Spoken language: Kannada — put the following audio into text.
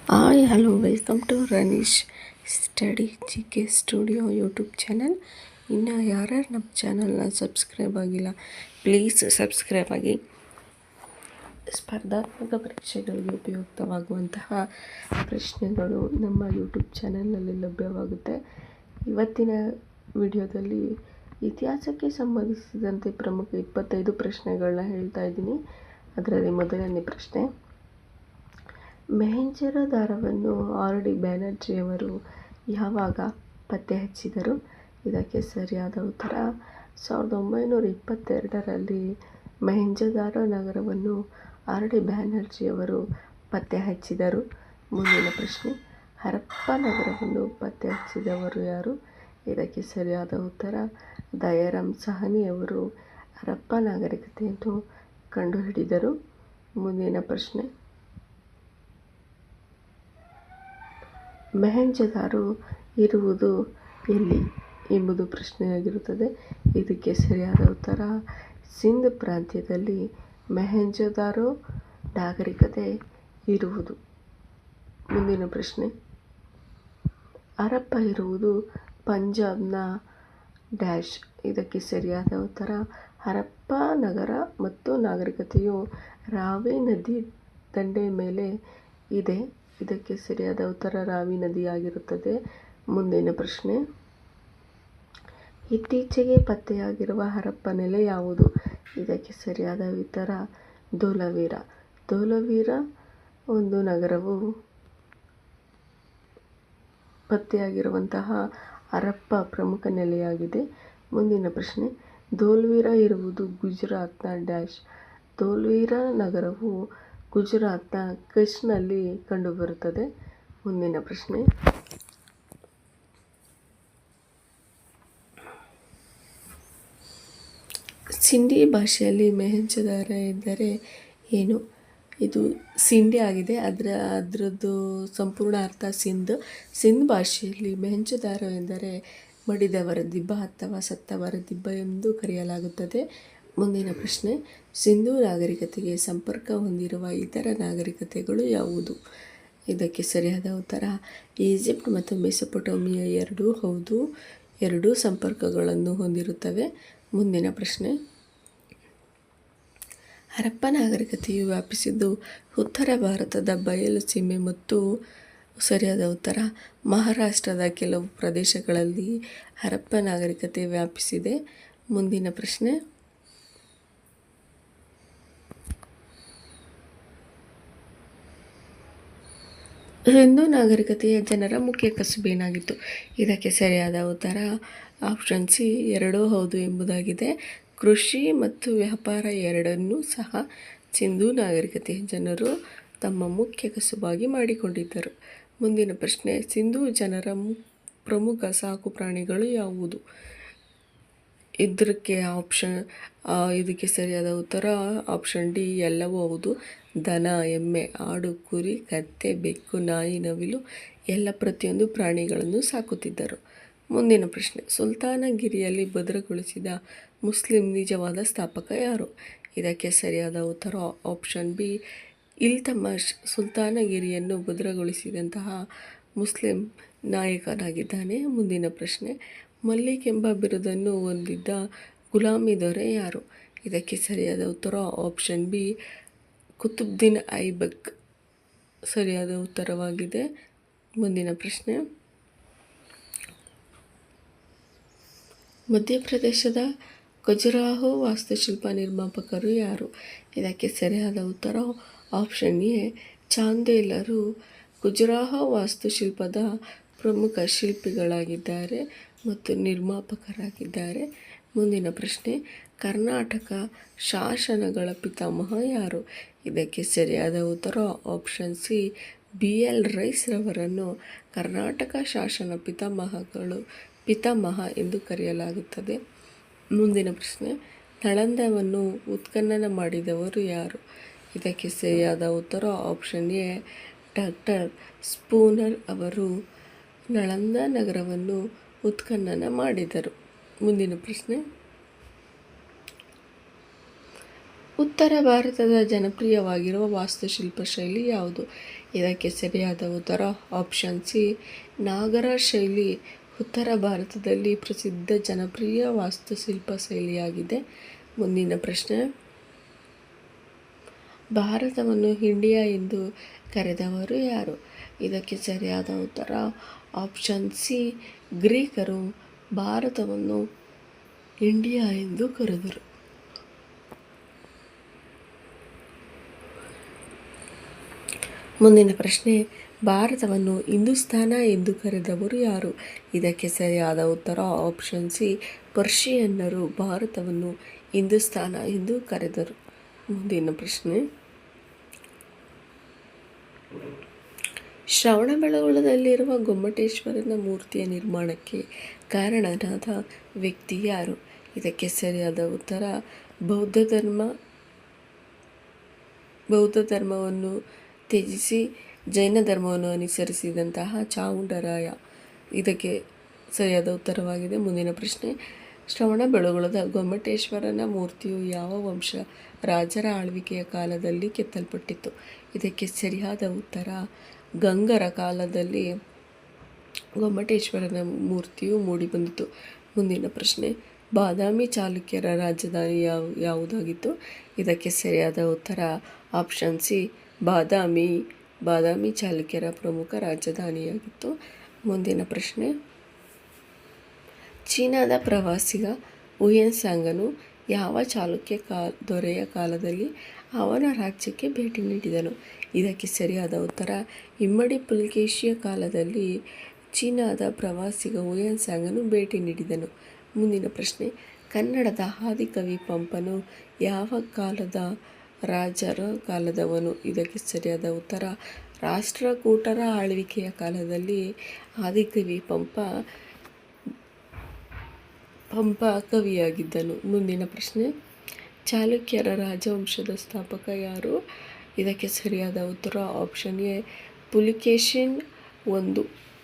Hi hello welcome to Ranish study G K studio YouTube channel. ಇನ್ನು ಯಾರ್ಯಾರು ನಮ್ಮ ಚಾನಲ್ನ ಸಬ್ಸ್ಕ್ರೈಬ್ ಆಗಿಲ್ಲ ಪ್ಲೀಸ್ ಸಬ್ಸ್ಕ್ರೈಬ್ ಆಗಿ. ಸ್ಪರ್ಧಾತ್ಮಕ ಪರೀಕ್ಷೆಗಳಿಗೆ ಉಪಯುಕ್ತವಾಗುವಂತಹ ಪ್ರಶ್ನೆಗಳು ನಮ್ಮ ಯೂಟ್ಯೂಬ್ ಚಾನಲ್ನಲ್ಲಿ ಲಭ್ಯವಾಗುತ್ತೆ. ಇವತ್ತಿನ ವಿಡಿಯೋದಲ್ಲಿ ಇತಿಹಾಸಕ್ಕೆ ಸಂಬಂಧಿಸಿದಂತೆ ಪ್ರಮುಖ 25 ಪ್ರಶ್ನೆಗಳನ್ನ ಹೇಳ್ತಾ ಇದ್ದೀನಿ. ಅದರಲ್ಲಿ ಮೊದಲನೇ ಪ್ರಶ್ನೆ, ಮೊಹೆಂಜೊದಾರೊವನ್ನು ಆರ್ ಡಿ ಬ್ಯಾನರ್ಜಿಯವರು ಯಾವಾಗ ಪತ್ತೆ ಹಚ್ಚಿದರು? ಇದಕ್ಕೆ ಸರಿಯಾದ ಉತ್ತರ 1922ರಲ್ಲಿ ಮೊಹೆಂಜೊದಾರೋ ನಗರವನ್ನು ಆರ್ ಡಿ ಬ್ಯಾನರ್ಜಿಯವರು ಪತ್ತೆ ಹಚ್ಚಿದರು. ಮುಂದಿನ ಪ್ರಶ್ನೆ, ಹರಪ್ಪ ನಗರವನ್ನು ಪತ್ತೆ ಹಚ್ಚಿದವರು ಯಾರು? ಇದಕ್ಕೆ ಸರಿಯಾದ ಉತ್ತರ ದಯಾರಾಮ್ ಸಾಹ್ನಿಯವರು ಹರಪ್ಪ ನಾಗರಿಕತೆಯನ್ನು ಕಂಡುಹಿಡಿದರು. ಮುಂದಿನ ಪ್ರಶ್ನೆ, ಮೊಹೆಂಜೊದಾರೋ ಇರುವುದು ಎಲ್ಲಿ ಎಂಬುದು ಪ್ರಶ್ನೆಯಾಗಿರುತ್ತದೆ. ಇದಕ್ಕೆ ಸರಿಯಾದ ಉತ್ತರ ಸಿಂಧ್ ಪ್ರಾಂತ್ಯದಲ್ಲಿ ಮೊಹೆಂಜೊದಾರೋ ನಾಗರಿಕತೆ ಇರುವುದು. ಮುಂದಿನ ಪ್ರಶ್ನೆ, ಹರಪ್ಪ ಇರುವುದು ಪಂಜಾಬ್ನ ಡ್ಯಾಶ್. ಇದಕ್ಕೆ ಸರಿಯಾದ ಉತ್ತರ ಹರಪ್ಪ ನಗರ ಮತ್ತು ನಾಗರಿಕತೆಯು ರಾವಿ ನದಿ ದಂಡೆಯ ಮೇಲೆ ಇದೆ. ಇದಕ್ಕೆ ಸರಿಯಾದ ಉತ್ತರ ರಾವಿ ನದಿಯಾಗಿರುತ್ತದೆ. ಮುಂದಿನ ಪ್ರಶ್ನೆ, ಇತ್ತೀಚೆಗೆ ಪತ್ತೆಯಾಗಿರುವ ಹರಪ್ಪ ನೆಲೆ ಯಾವುದು? ಇದಕ್ಕೆ ಸರಿಯಾದ ಉತ್ತರ ಧೋಲವೀರ. ಧೋಲವೀರ ಒಂದು ನಗರವು ಪತ್ತೆಯಾಗಿರುವಂತಹ ಹರಪ್ಪ ಪ್ರಮುಖ ನೆಲೆಯಾಗಿದೆ. ಮುಂದಿನ ಪ್ರಶ್ನೆ, ಧೋಲವೀರ ಇರುವುದು ಗುಜರಾತ್ನ ಡ್ಯಾಶ್. ಧೋಲವೀರ ನಗರವು ಗುಜರಾತ್ನ ಕಚ್ನಲ್ಲಿ ಕಂಡುಬರುತ್ತದೆ. ಮುಂದಿನ ಪ್ರಶ್ನೆ, ಸಿಂಧಿ ಭಾಷೆಯಲ್ಲಿ ಮೊಹೆಂಜೊದಾರೋ ಎಂದರೆ ಏನು? ಇದು ಸಿಂಧಿ ಆಗಿದೆ. ಅದರದ್ದು ಸಂಪೂರ್ಣ ಅರ್ಥ ಸಿಂಧ್ ಭಾಷೆಯಲ್ಲಿ ಮೊಹೆಂಜೊದಾರೋ ಎಂದರೆ ಮಡಿದವರ ದಿಬ್ಬ ಅಥವಾ ಸತ್ತವರ ದಿಬ್ಬ ಎಂದು ಕರೆಯಲಾಗುತ್ತದೆ. ಮುಂದಿನ ಪ್ರಶ್ನೆ, ಸಿಂಧೂ ನಾಗರಿಕತೆಗೆ ಸಂಪರ್ಕ ಹೊಂದಿರುವ ಇತರ ನಾಗರಿಕತೆಗಳು ಯಾವುದು? ಇದಕ್ಕೆ ಸರಿಯಾದ ಉತ್ತರ ಈಜಿಪ್ಟ್ ಮತ್ತು ಮೆಸೊಪೊಟೇಮಿಯಾ ಎರಡೂ ಹೌದು. ಎರಡೂ ಸಂಪರ್ಕಗಳನ್ನು ಹೊಂದಿರುತ್ತವೆ. ಮುಂದಿನ ಪ್ರಶ್ನೆ, ಹರಪ್ಪ ನಾಗರಿಕತೆಯು ವ್ಯಾಪಿಸಿದ್ದು ಉತ್ತರ ಭಾರತದ ಬಯಲು ಸೀಮೆ ಮತ್ತು ಸರಿಯಾದ ಉತ್ತರ ಮಹಾರಾಷ್ಟ್ರದ ಕೆಲವು ಪ್ರದೇಶಗಳಲ್ಲಿ ಹರಪ್ಪ ನಾಗರಿಕತೆ ವ್ಯಾಪಿಸಿದೆ. ಮುಂದಿನ ಪ್ರಶ್ನೆ, ಸಿಂಧೂ ನಾಗರಿಕತೆಯ ಜನರ ಮುಖ್ಯ ಕಸುಬೇನಾಗಿತ್ತು? ಇದಕ್ಕೆ ಸರಿಯಾದ ಉತ್ತರ ಆಪ್ಷನ್ ಸಿ ಎರಡೂ ಹೌದು ಎಂಬುದಾಗಿದೆ. ಕೃಷಿ ಮತ್ತು ವ್ಯಾಪಾರ ಎರಡನ್ನೂ ಸಹ ಸಿಂಧೂ ನಾಗರಿಕತೆಯ ಜನರು ತಮ್ಮ ಮುಖ್ಯ ಕಸುಬಾಗಿ ಮಾಡಿಕೊಂಡಿದ್ದರು. ಮುಂದಿನ ಪ್ರಶ್ನೆ, ಸಿಂಧೂ ಜನರ ಪ್ರಮುಖ ಸಾಕು ಪ್ರಾಣಿಗಳು ಯಾವುದು? ಇದಕ್ಕೆ ಸರಿಯಾದ ಉತ್ತರ ಆಪ್ಷನ್ ಡಿ ಎಲ್ಲವೂ ಹೌದು. ದನ, ಎಮ್ಮೆ, ಆಡು, ಕುರಿ, ಕತ್ತೆ, ಬೆಕ್ಕು, ನಾಯಿ, ನವಿಲು ಎಲ್ಲ ಪ್ರತಿಯೊಂದು ಪ್ರಾಣಿಗಳನ್ನು ಸಾಕುತ್ತಿದ್ದರು. ಮುಂದಿನ ಪ್ರಶ್ನೆ, ಸುಲ್ತಾನಗಿರಿಯಲ್ಲಿ ಭದ್ರಗೊಳಿಸಿದ ಮುಸ್ಲಿಂ ನಿಜವಾದ ಸ್ಥಾಪಕ ಯಾರು? ಇದಕ್ಕೆ ಸರಿಯಾದ ಉತ್ತರ ಆಪ್ಷನ್ ಬಿ ಇಲ್ತಮಷ್ ಸುಲ್ತಾನಗಿರಿಯನ್ನು ಭದ್ರಗೊಳಿಸಿದಂತಹ ಮುಸ್ಲಿಂ ನಾಯಕನಾಗಿದ್ದಾನೆ. ಮುಂದಿನ ಪ್ರಶ್ನೆ, ಮಲ್ಲಿಕ್ ಎಂಬ ಬಿರುದನ್ನು ಹೊಂದಿದ್ದ ಗುಲಾಮಿ ದೊರೆ ಯಾರು? ಇದಕ್ಕೆ ಸರಿಯಾದ ಉತ್ತರ ಆಪ್ಷನ್ ಬಿ ಕುತುಬ್ದಿನ್ ಐಬಕ್ ಸರಿಯಾದ ಉತ್ತರವಾಗಿದೆ. ಮುಂದಿನ ಪ್ರಶ್ನೆ, ಮಧ್ಯಪ್ರದೇಶದ ಖಜುರಾಹೋ ವಾಸ್ತುಶಿಲ್ಪ ನಿರ್ಮಾಪಕರು ಯಾರು? ಇದಕ್ಕೆ ಸರಿಯಾದ ಉತ್ತರ ಆಪ್ಷನ್ ಎ ಚಾಂದೇಲರು ಖಜುರಾಹೋ ವಾಸ್ತುಶಿಲ್ಪದ ಪ್ರಮುಖ ಶಿಲ್ಪಿಗಳಾಗಿದ್ದಾರೆ ಮತ್ತು ನಿರ್ಮಾಪಕರಾಗಿದ್ದಾರೆ. ಮುಂದಿನ ಪ್ರಶ್ನೆ, ಕರ್ನಾಟಕ ಶಾಸನಗಳ ಪಿತಾಮಹ ಯಾರು? ಇದಕ್ಕೆ ಸರಿಯಾದ ಉತ್ತರ option C B L Rice ರವರನ್ನು ಕರ್ನಾಟಕ ಶಾಸನ ಪಿತಾಮಹ ಎಂದು ಕರೆಯಲಾಗುತ್ತದೆ. ಮುಂದಿನ ಪ್ರಶ್ನೆ, ನಳಂದವನ್ನು ಉತ್ಖನನ ಮಾಡಿದವರು ಯಾರು? ಇದಕ್ಕೆ ಸರಿಯಾದ ಉತ್ತರ ಆಪ್ಷನ್ ಎ ಡಾಕ್ಟರ್ ಸ್ಪೂನರ್ ಅವರು ನಳಂದ ನಗರವನ್ನು ಉತ್ಖನನ ಮಾಡಿದರು. ಮುಂದಿನ ಪ್ರಶ್ನೆ, ಉತ್ತರ ಭಾರತದ ಜನಪ್ರಿಯವಾಗಿರುವ ವಾಸ್ತುಶಿಲ್ಪ ಶೈಲಿ ಯಾವುದು? ಇದಕ್ಕೆ ಸರಿಯಾದ ಉತ್ತರ ಆಪ್ಷನ್ ಸಿ ನಾಗರ ಶೈಲಿ ಉತ್ತರ ಭಾರತದಲ್ಲಿ ಪ್ರಸಿದ್ಧ ಜನಪ್ರಿಯ ವಾಸ್ತುಶಿಲ್ಪ ಶೈಲಿಯಾಗಿದೆ. ಮುಂದಿನ ಪ್ರಶ್ನೆ, ಭಾರತವನ್ನು ಇಂಡಿಯಾ ಎಂದು ಕರೆದವರು ಯಾರು? ಇದಕ್ಕೆ ಸರಿಯಾದ ಉತ್ತರ ಆಪ್ಷನ್ ಸಿ ಗ್ರೀಕರು ಭಾರತವನ್ನು ಇಂಡಿಯಾ ಎಂದು ಕರೆದರು. ಮುಂದಿನ ಪ್ರಶ್ನೆ, ಭಾರತವನ್ನು ಹಿಂದೂಸ್ತಾನ ಎಂದು ಕರೆದವರು ಯಾರು? ಇದಕ್ಕೆ ಸರಿಯಾದ ಉತ್ತರ ಆಪ್ಷನ್ ಸಿ ಪರ್ಷಿಯನ್ನರು ಭಾರತವನ್ನು ಹಿಂದೂಸ್ತಾನ ಎಂದು ಕರೆದರು. ಮುಂದಿನ ಪ್ರಶ್ನೆ, ಶ್ರವಣಬೆಳಗೊಳದಲ್ಲಿರುವ ಗೊಮ್ಮಟೇಶ್ವರನ ಮೂರ್ತಿಯ ನಿರ್ಮಾಣಕ್ಕೆ ಕಾರಣನಾದ ವ್ಯಕ್ತಿ ಯಾರು? ಇದಕ್ಕೆ ಸರಿಯಾದ ಉತ್ತರ ಬೌದ್ಧ ಧರ್ಮವನ್ನು ತ್ಯಜಿಸಿ ಜೈನ ಧರ್ಮವನ್ನು ಅನುಸರಿಸಿದಂತಹ ಚಾವುಂಡರಾಯ ಇದಕ್ಕೆ ಸರಿಯಾದ ಉತ್ತರವಾಗಿದೆ. ಮುಂದಿನ ಪ್ರಶ್ನೆ, ಶ್ರವಣಬೆಳಗೊಳದ ಗೊಮ್ಮಟೇಶ್ವರನ ಮೂರ್ತಿಯು ಯಾವ ವಂಶ ರಾಜರ ಆಳ್ವಿಕೆಯ ಕಾಲದಲ್ಲಿ ಕೆತ್ತಲ್ಪಟ್ಟಿತು? ಇದಕ್ಕೆ ಸರಿಯಾದ ಉತ್ತರ ಗಂಗರ ಕಾಲದಲ್ಲಿ ಗೊಮ್ಮಟೇಶ್ವರನ ಮೂರ್ತಿಯು ಮೂಡಿಬಂದಿತು. ಮುಂದಿನ ಪ್ರಶ್ನೆ, ಬಾದಾಮಿ ಚಾಲುಕ್ಯರ ರಾಜಧಾನಿ ಯಾವುದಾಗಿತ್ತು? ಇದಕ್ಕೆ ಸರಿಯಾದ ಉತ್ತರ ಆಪ್ಷನ್ ಸಿ ಬಾದಾಮಿ ಚಾಲುಕ್ಯರ ಪ್ರಮುಖ ರಾಜಧಾನಿಯಾಗಿತ್ತು. ಮುಂದಿನ ಪ್ರಶ್ನೆ, ಚೀನಾದ ಪ್ರವಾಸಿಗ ಹುಯೆನ್ಸಾಂಗನು ಯಾವ ಚಾಲುಕ್ಯ ದೊರೆಯ ಕಾಲದಲ್ಲಿ ಅವನ ರಾಜ್ಯಕ್ಕೆ ಭೇಟಿ ನೀಡಿದನು? ಇದಕ್ಕೆ ಸರಿಯಾದ ಉತ್ತರ ಇಮ್ಮಡಿ ಪುಲಕೇಶಿಯ ಕಾಲದಲ್ಲಿ ಚೀನಾದ ಪ್ರವಾಸಿಗ ಹುಯೆನ್ಸಾಂಗನು ಭೇಟಿ ನೀಡಿದನು. ಮುಂದಿನ ಪ್ರಶ್ನೆ, ಕನ್ನಡದ ಆದಿಕವಿ ಪಂಪನು ಯಾವ ಕಾಲದ ರಾಜರ ಕಾಲದವನು? ಇದಕ್ಕೆ ಸರಿಯಾದ ಉತ್ತರ ರಾಷ್ಟ್ರಕೂಟರ ಆಳ್ವಿಕೆಯ ಕಾಲದಲ್ಲಿ ಆದಿಕವಿ ಪಂಪ ಕವಿಯಾಗಿದ್ದನು. ಮುಂದಿನ ಪ್ರಶ್ನೆ, ಚಾಲುಕ್ಯರ ರಾಜವಂಶದ ಸ್ಥಾಪಕ ಯಾರು? ಇದಕ್ಕೆ ಸರಿಯಾದ ಉತ್ತರ ಆಪ್ಷನ್ ಎ ಪುಲಿಕೇಶಿನ್ I.